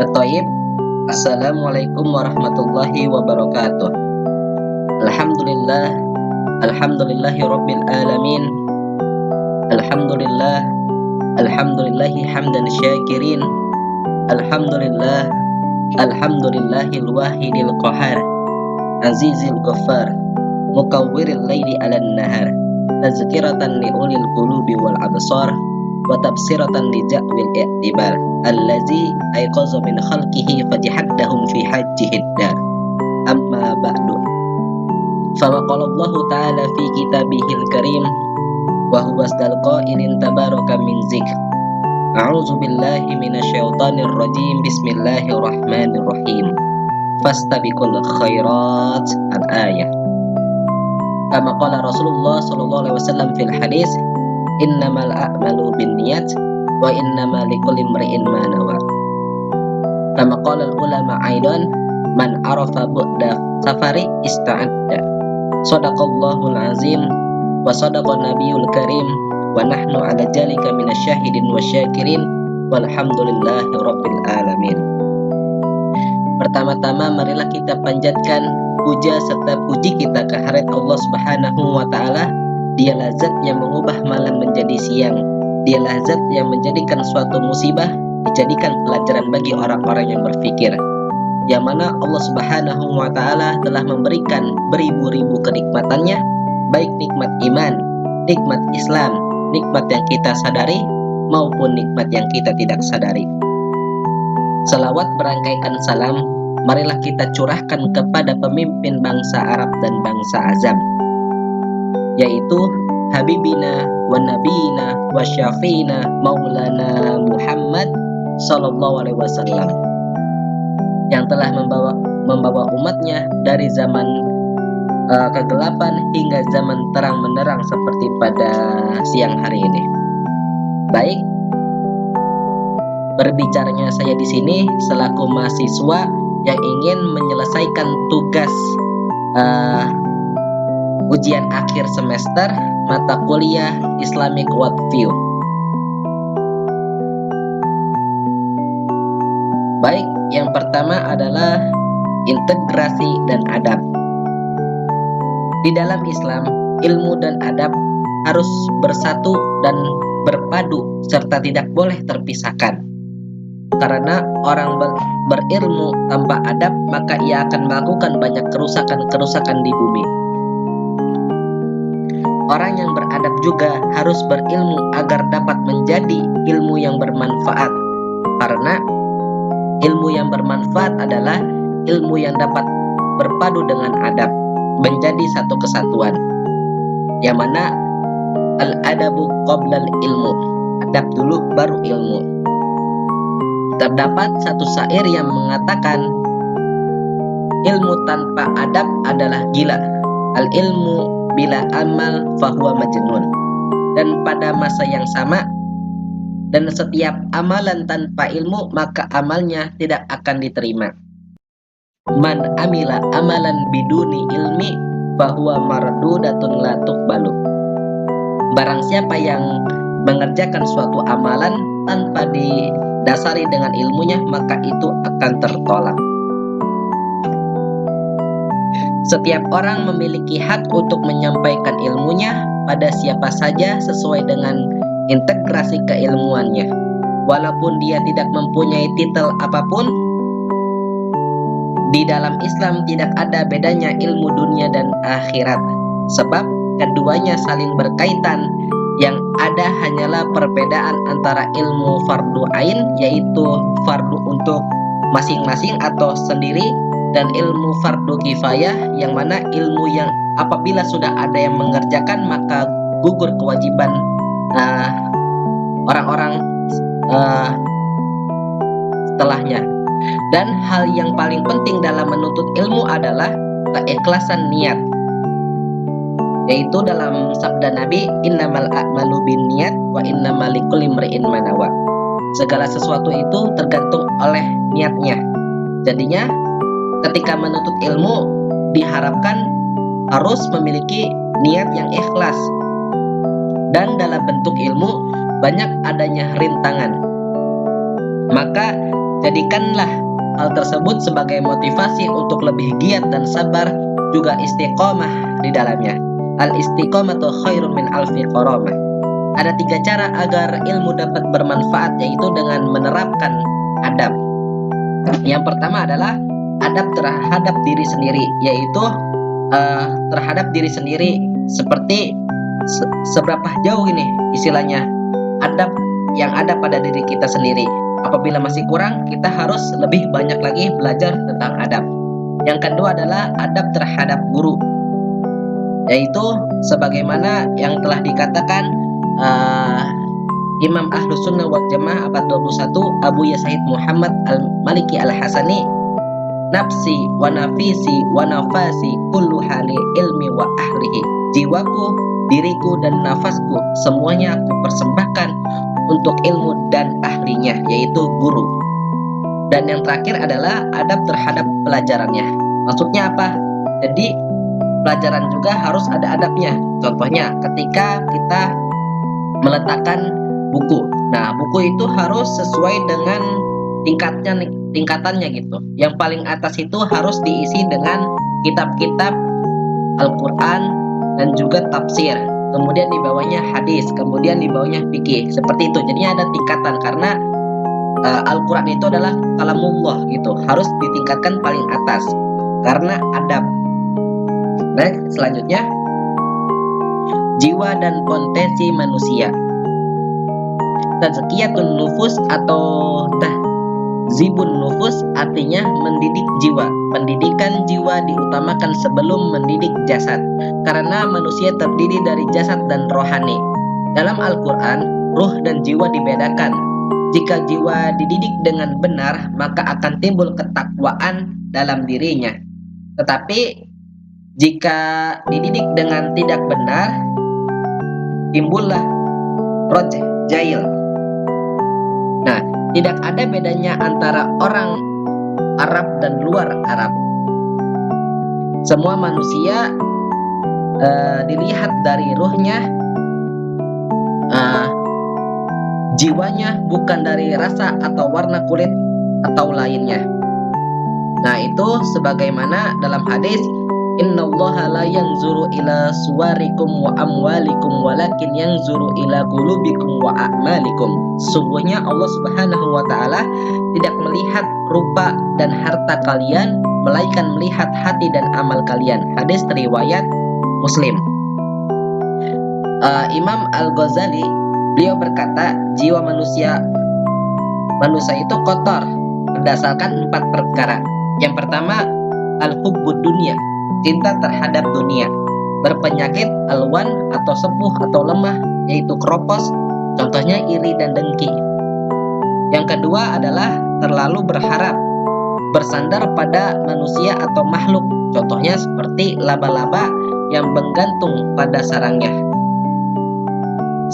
At-Thayyib. Assalamualaikum warahmatullahi wabarakatuh. Alhamdulillah, alhamdulillahi rabbil alamin. Alhamdulillah, alhamdulillahi hamdan syakirin. Alhamdulillah, alhamdulillahil wahidil qahar, azizil ghaffar, mukawwiril laili 'alan nahar, tazkiratan li ulil qulubi wal absar, wa tabsiratan li ja'wil i'tibar, allazi ayqaza min khalqihi fatihaddahum fi hajjihid dar. Amma ba'du. Fama qala Allah ta'ala fi kitabihil karim wa huwa asdal qailin tabaraka min zikr. A'udzu billahi minasyaitonir rajim. Bismillahirrahmanirrahim. Fastabiqul khairat. Al-ayah. Kama qala Rasulullah sallallahu alaihi wasallam fil hadis, innamal a'malu binniyat wa innamal likulli imri'in ma nawa. Kama qala ulama aidan, man arafa bu'da safari ista'adda. Shadaqallahul azim wa shadaqan nabiyul karim wa nahnu ala jalika minasyahidin wa syakirin walhamdulillahi rabbil alamin. Pertama-tama marilah kita panjatkan puja serta puji kita kehadirat Allah Subhanahu wa taala. Dialah zat yang mengubah malam menjadi siang. Dialah zat yang menjadikan suatu musibah dijadikan pelajaran bagi orang-orang yang berfikir. Yang mana Allah Subhanahu wa taala telah memberikan beribu-ribu kenikmatannya, baik nikmat iman, nikmat Islam, nikmat yang kita sadari maupun nikmat yang kita tidak sadari. Selawat berangkaikan salam marilah kita curahkan kepada pemimpin bangsa Arab dan bangsa Azam, yaitu Habibina wa Nabiyina wa Syafi'ina Maulana Muhammad sallallahu alaihi wasallam, yang telah membawa umatnya dari zaman kegelapan hingga zaman terang menderang seperti pada siang hari ini. Baik, berbicaranya saya di sini selaku mahasiswa yang ingin menyelesaikan tugas ujian akhir semester mata kuliah Islamic Worldview. Baik, yang pertama adalah integrasi dan adab. Di dalam Islam, ilmu dan adab harus bersatu dan berpadu serta tidak boleh terpisahkan. Karena orang berilmu tanpa adab, maka ia akan melakukan banyak kerusakan-kerusakan di bumi. Orang yang beradab juga harus berilmu agar dapat menjadi ilmu yang bermanfaat. Karena ilmu yang bermanfaat adalah ilmu yang dapat berpadu dengan adab, menjadi satu kesatuan. Yang mana al-adabu qoblal ilmu, adab dulu baru ilmu. Terdapat satu syair yang mengatakan, ilmu tanpa adab adalah gila, al-ilmu bila amal fahuwa majnun. Dan pada masa yang sama, dan setiap amalan tanpa ilmu maka amalnya tidak akan diterima. Man amila amalan biduni ilmi fahuwa mardudatun la tuqbalu. Barang siapa yang mengerjakan suatu amalan tanpa didasari dengan ilmunya, maka itu akan tertolak. Setiap orang memiliki hak untuk menyampaikan ilmunya pada siapa saja sesuai dengan integrasi keilmuannya. Walaupun dia tidak mempunyai titel apapun, di dalam Islam tidak ada bedanya ilmu dunia dan akhirat, sebab keduanya saling berkaitan. Yang ada hanyalah perbedaan antara ilmu fardu ain, yaitu fardu untuk masing-masing atau sendiri, dan ilmu fardu kifayah, yang mana ilmu yang apabila sudah ada yang mengerjakan maka gugur kewajiban orang-orang setelahnya. Dan hal yang paling penting dalam menuntut ilmu adalah keikhlasan niat, yaitu dalam sabda Nabi, innamal a'malu binniyat wa innamal likulli imri'in ma nawa. Segala sesuatu itu tergantung oleh niatnya. Jadinya ketika menuntut ilmu diharapkan harus memiliki niat yang ikhlas. Dan dalam bentuk ilmu banyak adanya rintangan. Maka Jadikanlah hal tersebut sebagai motivasi untuk lebih giat dan sabar, juga istiqomah di dalamnya. Al-istiqomatu khairun min alfi qaramah. Ada 3 cara agar ilmu dapat bermanfaat, yaitu dengan menerapkan adab. Yang pertama adalah adab terhadap diri sendiri, yaitu terhadap diri sendiri, seperti seberapa jauh ini istilahnya adab yang ada pada diri kita sendiri. Apabila masih kurang, kita harus lebih banyak lagi belajar tentang adab. Yang kedua adalah adab terhadap guru, yaitu sebagaimana yang telah dikatakan Imam Ahlus Sunnah wal Jamaah abad 21 Abu Yazid Muhammad Al-Maliki Al-Hasani, nafsi wa nafisi wa nafasi kullu hali ilmi wa ahlihi. Jiwaku, diriku dan nafasku semuanya aku persembahkan untuk ilmu dan ahlinya, yaitu guru. Dan yang terakhir adalah adab terhadap pelajarannya. Maksudnya apa? Jadi pelajaran juga harus ada adabnya. Contohnya ketika kita meletakkan buku. Nah, buku itu harus sesuai dengan tingkatannya gitu. Yang paling atas itu harus diisi dengan kitab-kitab Al-Quran dan juga tafsir. Kemudian di bawahnya hadis, kemudian di bawahnya fikih. Seperti itu. Jadi ada tingkatan karena Al-Quran itu adalah kalamullah gitu. Harus ditingkatkan paling atas karena adab. Nah, selanjutnya jiwa dan potensi manusia. Tazkiyatun nufus atau tahzibun nufus artinya mendidik jiwa. Pendidikan jiwa diutamakan sebelum mendidik jasad, karena manusia terdiri dari jasad dan rohani. Dalam Al-Quran, ruh dan jiwa dibedakan. Jika jiwa dididik dengan benar, maka akan timbul ketakwaan dalam dirinya. Tetapi jika dididik dengan tidak benar, timbullah rojh, jahil. Nah, tidak ada bedanya antara orang Arab dan luar Arab. Semua manusia dilihat dari ruhnya, jiwanya, bukan dari rasa atau warna kulit atau lainnya. Nah, itu sebagaimana dalam hadis, innallaha la yanzuru ila suwarikum wa amwalikum walakin yanzuru ila qulubikum wa a'malikum. Sungguhnya Allah Subhanahu wa taala tidak melihat rupa dan harta kalian, melainkan melihat hati dan amal kalian. Hadis riwayat Muslim. Imam Al-Ghazali beliau berkata, jiwa manusia itu kotor berdasarkan 4 perkara. Yang pertama, al-hubbud dunya, cinta terhadap dunia, berpenyakit alwan atau sepuh atau lemah, yaitu keropos, contohnya iri dan dengki. Yang kedua adalah terlalu berharap, bersandar pada manusia atau makhluk, contohnya seperti laba-laba yang menggantung pada sarangnya,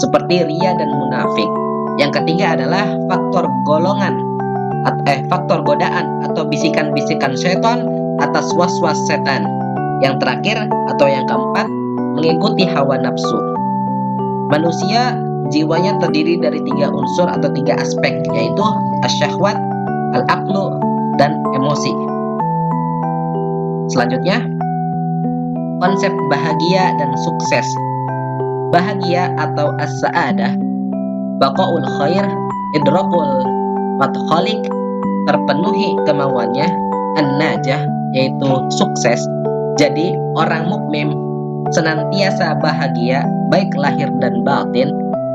seperti ria dan munafik. Yang ketiga adalah faktor godaan atau bisikan-bisikan setan atas was-was setan. Yang terakhir atau yang keempat, mengikuti hawa nafsu. Manusia jiwanya terdiri dari 3 unsur atau 3 aspek, yaitu asyahwat, al-aqlu, dan emosi. Selanjutnya, konsep bahagia dan sukses. Bahagia atau as-sa'adah, baqaul khair, idrakul matkhalik, terpenuhi kemauannya, an-najah, yaitu sukses. Jadi orang mukmin senantiasa bahagia, baik lahir dan batin,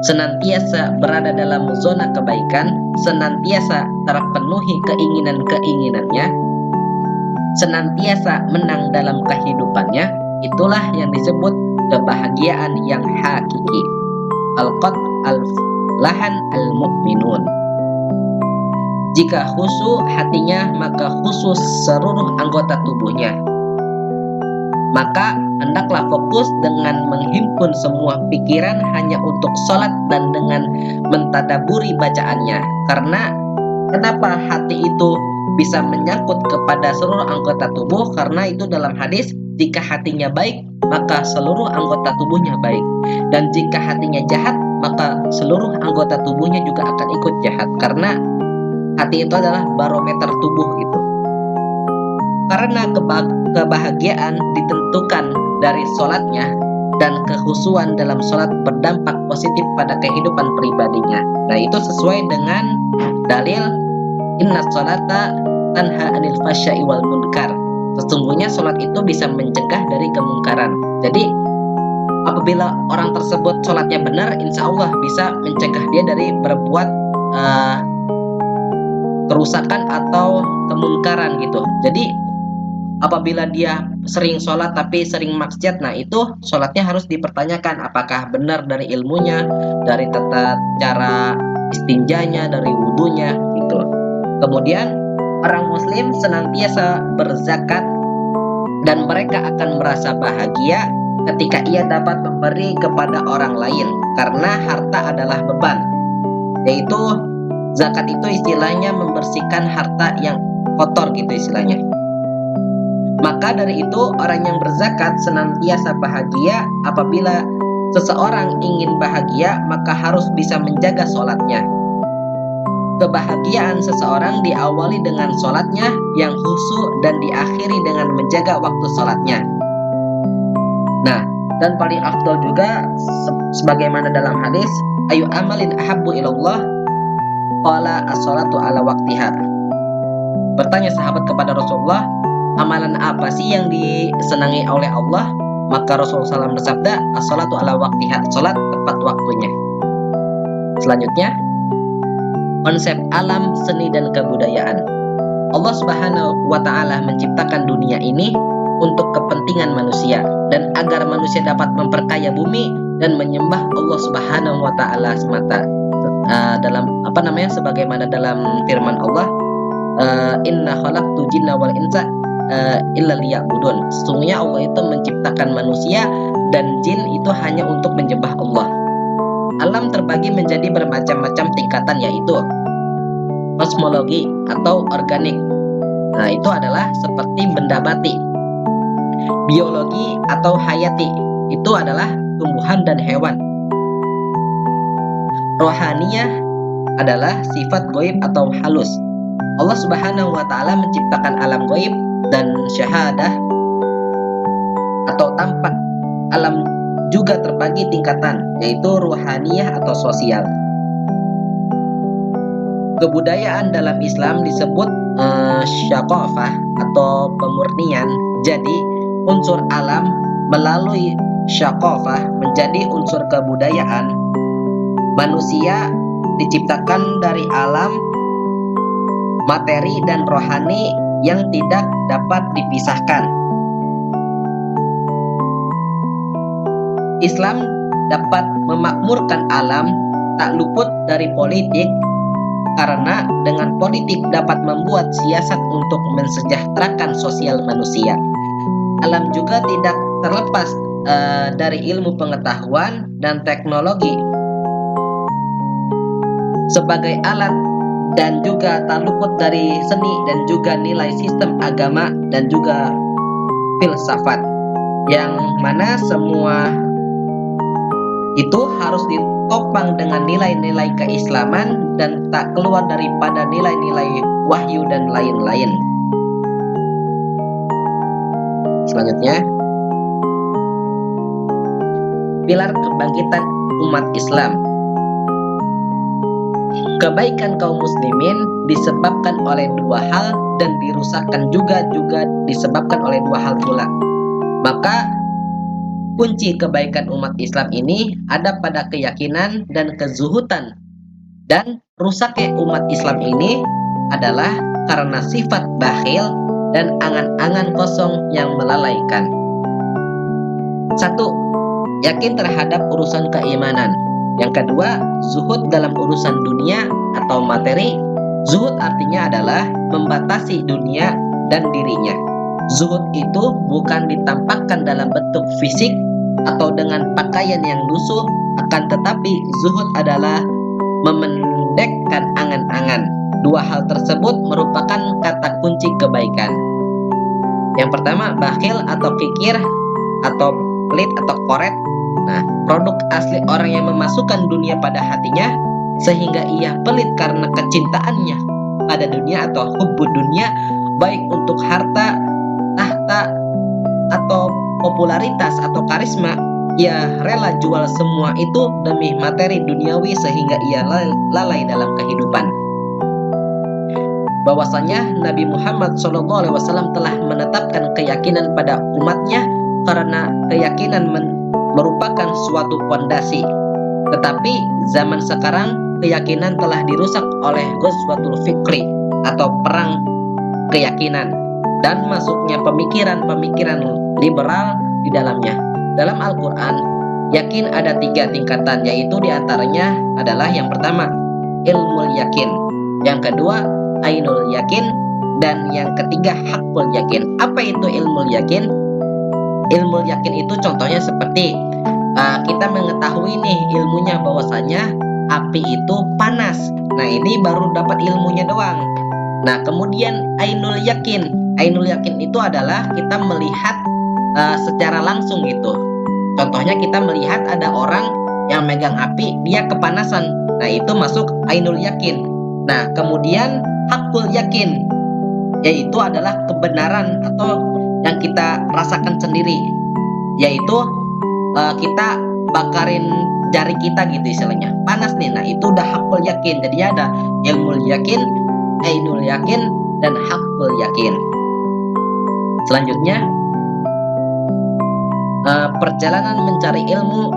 senantiasa berada dalam zona kebaikan, senantiasa terpenuhi keinginan-keinginannya, senantiasa menang dalam kehidupannya. Itulah yang disebut kebahagiaan yang hakiki. Al-qad al-lahan al-mu'minun. Jika khusyuk hatinya, maka khusyuk seluruh anggota tubuhnya. Maka hendaklah fokus dengan menghimpun semua pikiran hanya untuk sholat dan dengan mentadaburi bacaannya. Karena kenapa hati itu bisa menyangkut kepada seluruh anggota tubuh? Karena itu dalam hadis, jika hatinya baik, maka seluruh anggota tubuhnya baik. Dan jika hatinya jahat, maka seluruh anggota tubuhnya juga akan ikut jahat. Karena Hati itu adalah barometer tubuh gitu. Karena kebahagiaan ditentukan dari sholatnya, dan kehusuan dalam sholat berdampak positif pada kehidupan pribadinya. Nah, itu sesuai dengan dalil inna sholata tanha anil fasya'i wal munkar. Sesungguhnya sholat itu bisa mencegah dari kemungkaran. Jadi apabila orang tersebut sholatnya benar, insya Allah bisa mencegah dia dari berbuat kerusakan atau kemungkaran gitu. Jadi apabila dia sering sholat tapi sering maksiat, nah itu sholatnya harus dipertanyakan apakah benar dari ilmunya, dari tata cara istinjanya, dari wudhunya gitu. Kemudian orang muslim senantiasa berzakat dan mereka akan merasa bahagia ketika ia dapat memberi kepada orang lain, karena harta adalah beban. Yaitu zakat itu istilahnya membersihkan harta yang kotor gitu istilahnya. Maka dari itu orang yang berzakat senantiasa bahagia. Apabila seseorang ingin bahagia, maka harus bisa menjaga sholatnya. Kebahagiaan seseorang diawali dengan sholatnya yang khusyuk dan diakhiri dengan menjaga waktu sholatnya. Nah, dan paling afdal juga sebagaimana dalam hadis, ayu amalin ahabbu ilallah qala as-sholatu ala waqtiha. Bertanya sahabat kepada Rasulullah, amalan apa sih yang disenangi oleh Allah? Maka Rasulullah SAW bersabda, as-sholatu ala waqtiha, sholat tepat waktunya. Selanjutnya, konsep alam, seni, dan kebudayaan. Allah Subhanahu wa Ta'ala menciptakan dunia ini untuk kepentingan manusia, dan agar manusia dapat memperkaya bumi dan menyembah Allah Subhanahu wa Ta'ala semata. Sebagaimana dalam firman Allah, inna khalaqtu jinna wal insa illa liya'budun. Sesungguhnya Allah itu menciptakan manusia dan jin itu hanya untuk menyembah Allah. Alam terbagi menjadi bermacam-macam tingkatan, yaitu kosmologi atau organik. Nah, itu adalah seperti benda mati. Biologi atau hayati, itu adalah tumbuhan dan hewan. Rohaniyah adalah sifat goib atau halus. Allah Subhanahu wa Ta'ala menciptakan alam goib dan syahadah atau tampak. Alam juga terbagi tingkatan, yaitu ruhaniyah atau sosial. Kebudayaan dalam Islam disebut syaqafah atau pemurnian. Jadi unsur alam melalui syaqafah menjadi unsur kebudayaan. Manusia diciptakan dari alam, materi, dan rohani yang tidak dapat dipisahkan. Islam dapat memakmurkan alam, tak luput dari politik, karena dengan politik dapat membuat siasat untuk mensejahterakan sosial manusia. Alam juga tidak terlepas dari ilmu pengetahuan dan teknologi sebagai alat, dan juga tak luput dari seni dan juga nilai sistem agama dan juga filsafat, yang mana semua itu harus ditopang dengan nilai-nilai keislaman dan tak keluar daripada nilai-nilai wahyu dan lain-lain. Selanjutnya, pilar kebangkitan umat Islam. Kebaikan kaum muslimin disebabkan oleh dua hal, dan dirusakkan juga disebabkan oleh dua hal pula. Maka kunci kebaikan umat Islam ini ada pada keyakinan dan kezuhudan, dan rusaknya umat Islam ini adalah karena sifat bakhil dan angan-angan kosong yang melalaikan. 1. Yakin terhadap urusan keimanan. Yang kedua, zuhud dalam urusan dunia atau materi. Zuhud artinya adalah membatasi dunia dan dirinya. Zuhud itu bukan ditampakkan dalam bentuk fisik atau dengan pakaian yang lusuh, akan tetapi zuhud adalah memendekkan angan-angan. Dua hal tersebut merupakan kata kunci kebaikan. Yang pertama, bakhil atau kikir atau pelit atau koret. Nah, produk asli orang yang memasukkan dunia pada hatinya sehingga ia pelit karena kecintaannya pada dunia atau hubbud dunia, baik untuk harta, tahta, atau popularitas atau karisma, ia rela jual semua itu demi materi duniawi sehingga ia lalai dalam kehidupan. Bahwasanya Nabi Muhammad SAW telah menetapkan keyakinan pada umatnya karena keyakinan merupakan suatu pondasi. Tetapi zaman sekarang keyakinan telah dirusak oleh ghazwatul fikri atau perang keyakinan dan masuknya pemikiran-pemikiran liberal di dalamnya. Dalam Al-Quran, yakin ada 3 tingkatan, yaitu diantaranya adalah yang pertama, ilmul yakin, yang kedua, ainul yakin, dan yang ketiga, hakul yakin. Apa itu ilmul yakin? Ilmul yakin itu contohnya seperti kita mengetahui nih ilmunya bahwasanya api itu panas. Nah, ini baru dapat ilmunya doang. Nah, kemudian ainul yakin. Ainul yakin itu adalah kita melihat secara langsung gitu. Contohnya kita melihat ada orang yang megang api, dia kepanasan. Nah, itu masuk ainul yakin. Nah, kemudian hakul yakin, yaitu adalah kebenaran atau yang kita rasakan sendiri, yaitu kita bakarin jari kita gitu istilahnya, panas nih. Nah, itu udah hakul yakin. Jadi ada ilmul yakin, ainul yakin, dan hakul yakin. Selanjutnya, perjalanan mencari ilmu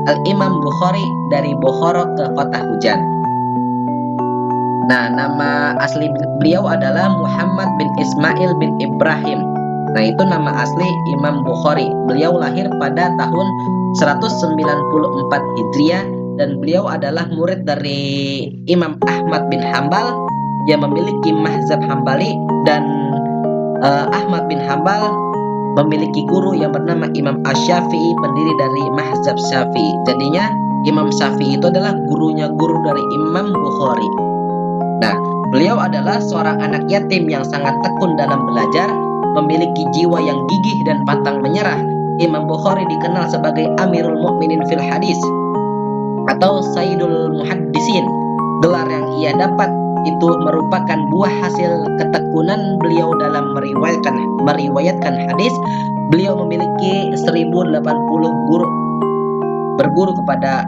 Al-Imam Bukhari dari Bukhara ke kota hujan. Nah, nama asli beliau adalah Muhammad bin Ismail bin Ibrahim. Nah, itu nama asli Imam Bukhari. Beliau lahir pada tahun 194 Hijriah dan beliau adalah murid dari Imam Ahmad bin Hambal yang memiliki mazhab Hambali, dan Ahmad bin Hambal memiliki guru yang bernama Imam Asy-Syafi'i, pendiri dari mazhab Syafi'i. Jadinya Imam Syafi'i itu adalah gurunya guru dari Imam Bukhari. Nah, beliau adalah seorang anak yatim yang sangat tekun dalam belajar, memiliki jiwa yang gigih dan pantang menyerah. Imam Bukhari dikenal sebagai Amirul Mukminin fil Hadis atau Sayyidul Muhaddisin. Gelar yang ia dapat itu merupakan buah hasil ketekunan beliau dalam meriwayatkan hadis. Beliau memiliki 1080 guru, berguru kepada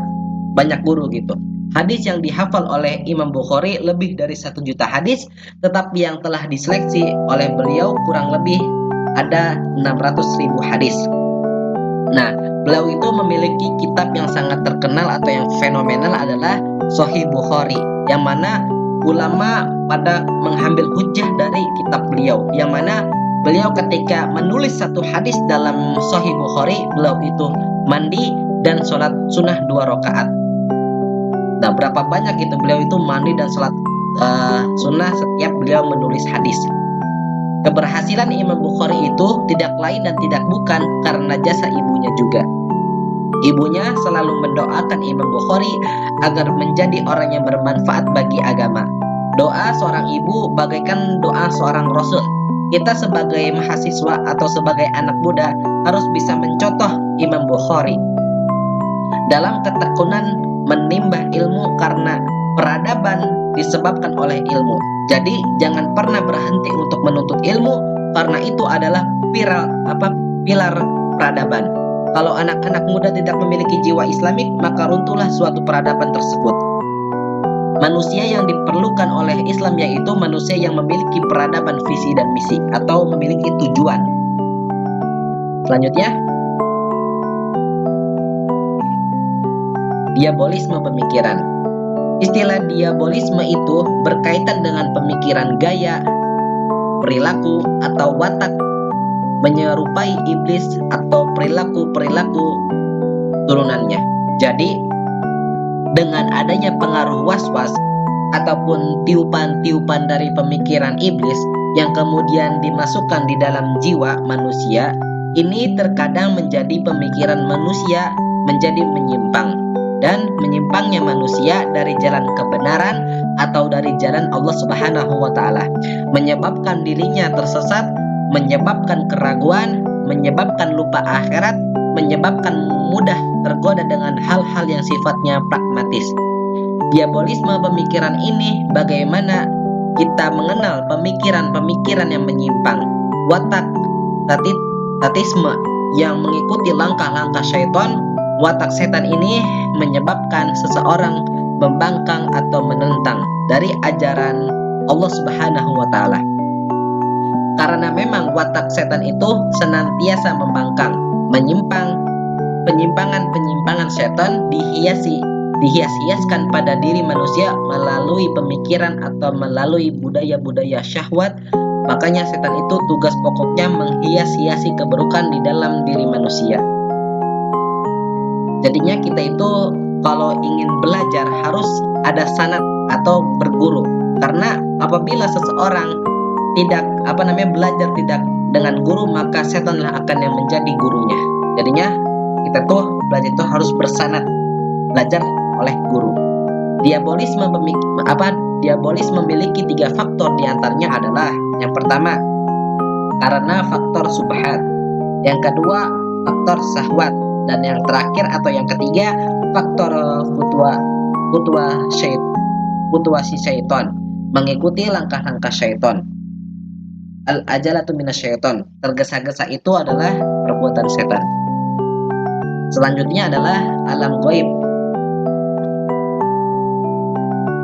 banyak guru gitu. Hadis yang dihafal oleh Imam Bukhari lebih dari 1 juta hadis, tetapi yang telah diseleksi oleh beliau kurang lebih ada 600.000 hadis. Nah, beliau itu memiliki kitab yang sangat terkenal atau yang fenomenal adalah Sahih Bukhari, yang mana ulama pada mengambil hujjah dari kitab beliau, yang mana beliau ketika menulis satu hadis dalam Sahih Bukhari, beliau itu mandi dan sholat sunnah 2 rakaat. Nah, berapa banyak itu beliau itu mandi dan sholat sunnah setiap beliau menulis hadis. Keberhasilan Imam Bukhari itu tidak lain dan tidak bukan karena jasa ibunya juga. Ibunya selalu mendoakan Imam Bukhari agar menjadi orang yang bermanfaat bagi agama. Doa seorang ibu bagaikan doa seorang rasul. Kita sebagai mahasiswa atau sebagai anak muda harus bisa mencontoh Imam Bukhari dalam ketekunan menimba ilmu, karena peradaban disebabkan oleh ilmu. Jadi jangan pernah berhenti untuk menuntut ilmu, karena itu adalah pilar peradaban. Kalau anak-anak muda tidak memiliki jiwa Islamik, maka runtuhlah suatu peradaban tersebut. Manusia yang diperlukan oleh Islam yaitu manusia yang memiliki peradaban, visi dan misi atau memiliki tujuan. Selanjutnya, diabolisme pemikiran. Istilah diabolisme itu berkaitan dengan pemikiran, gaya, perilaku atau watak menyerupai iblis atau perilaku-perilaku turunannya. Jadi, dengan adanya pengaruh was-was ataupun tiupan-tiupan dari pemikiran iblis yang kemudian dimasukkan di dalam jiwa manusia, ini terkadang menjadi pemikiran manusia menjadi menyimpang, dan menyimpangnya manusia dari jalan kebenaran atau dari jalan Allah Subhanahu wa Ta'ala, menyebabkan dirinya tersesat, menyebabkan keraguan, menyebabkan lupa akhirat, menyebabkan mudah tergoda dengan hal-hal yang sifatnya pragmatis. Diabolisme pemikiran ini bagaimana kita mengenal pemikiran-pemikiran yang menyimpang, watak tatisme yang mengikuti langkah-langkah syaitan, watak setan ini menyebabkan seseorang membangkang atau menentang dari ajaran Allah Subhanahu wa taala. Karena memang watak setan itu senantiasa membangkang, menyimpang. Penyimpangan-penyimpangan setan dihias-hiaskan pada diri manusia melalui pemikiran atau melalui budaya-budaya syahwat. Makanya setan itu tugas pokoknya menghias-hiasi keburukan di dalam diri manusia. Jadinya kita itu kalau ingin belajar harus ada sanad atau berguru. Karena apabila seseorang tidak belajar tidak dengan guru, maka setanlah akan yang menjadi gurunya. Jadinya kita tuh belajar itu harus bersanad, belajar oleh guru. Diabolisme memiliki 3 faktor, diantaranya adalah yang pertama karena faktor subhat, yang kedua faktor syahwat, dan yang terakhir atau yang ketiga faktor futuwasi syaitan, mengikuti langkah-langkah syaitan. Al-ajalatu minasyaiton, tergesa-gesa itu adalah perbuatan setan. Selanjutnya adalah alam gaib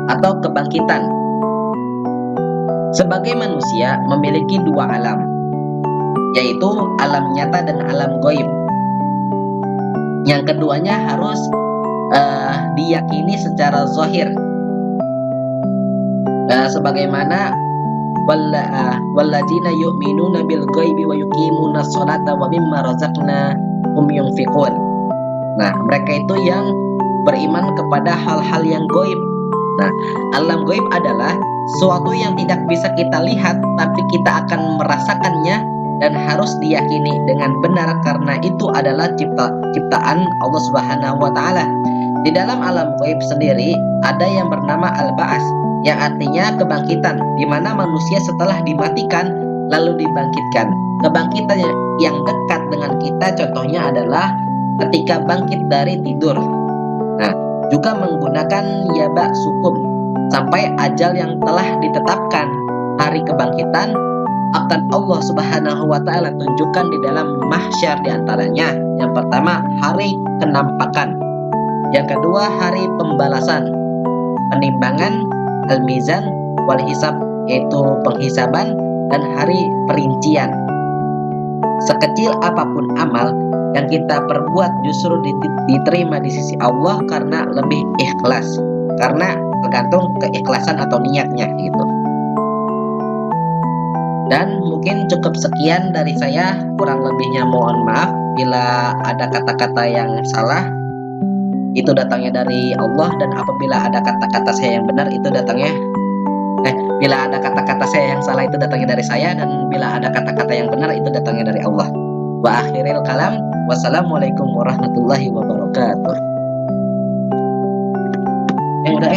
atau kebangkitan. Sebagai manusia memiliki 2 alam, yaitu alam nyata dan alam gaib. Yang keduanya harus diyakini secara zahir, sebagaimana walladzina yu'minuna bil ghaibi wa yuqimuna sholata wa mimma razaqnahum yunfiqun. Nah, mereka itu yang beriman kepada hal-hal yang gaib. Nah, alam gaib adalah sesuatu yang tidak bisa kita lihat, tapi kita akan merasakannya dan harus diyakini dengan benar karena itu adalah ciptaan Allah Subhanahu wa taala. Di dalam alam gaib sendiri ada yang bernama al-ba'ats, yang artinya kebangkitan, di mana manusia setelah dimatikan lalu dibangkitkan. Kebangkitan yang dekat dengan kita contohnya adalah ketika bangkit dari tidur. Nah, juga menggunakan yaba sukum sampai ajal yang telah ditetapkan. Hari kebangkitan akan Allah Subhanahu wa taala tunjukkan di dalam mahsyar, di antaranya yang pertama hari kenampakan, yang kedua hari pembalasan, penimbangan, al-mizan wal hisab yaitu penghisaban, dan hari perincian. Sekecil apapun amal yang kita perbuat justru diterima di sisi Allah karena lebih ikhlas, karena tergantung keikhlasan atau niatnya gitu. Dan mungkin cukup sekian dari saya, kurang lebihnya mohon maaf bila ada kata-kata yang salah, itu datangnya dari Allah, dan apabila ada kata-kata saya yang benar itu datangnya bila ada kata-kata saya yang salah itu datangnya dari saya, dan bila ada kata-kata yang benar itu datangnya dari Allah. Wa akhiril kalam, wassalamualaikum warahmatullahi wabarakatuh. Udah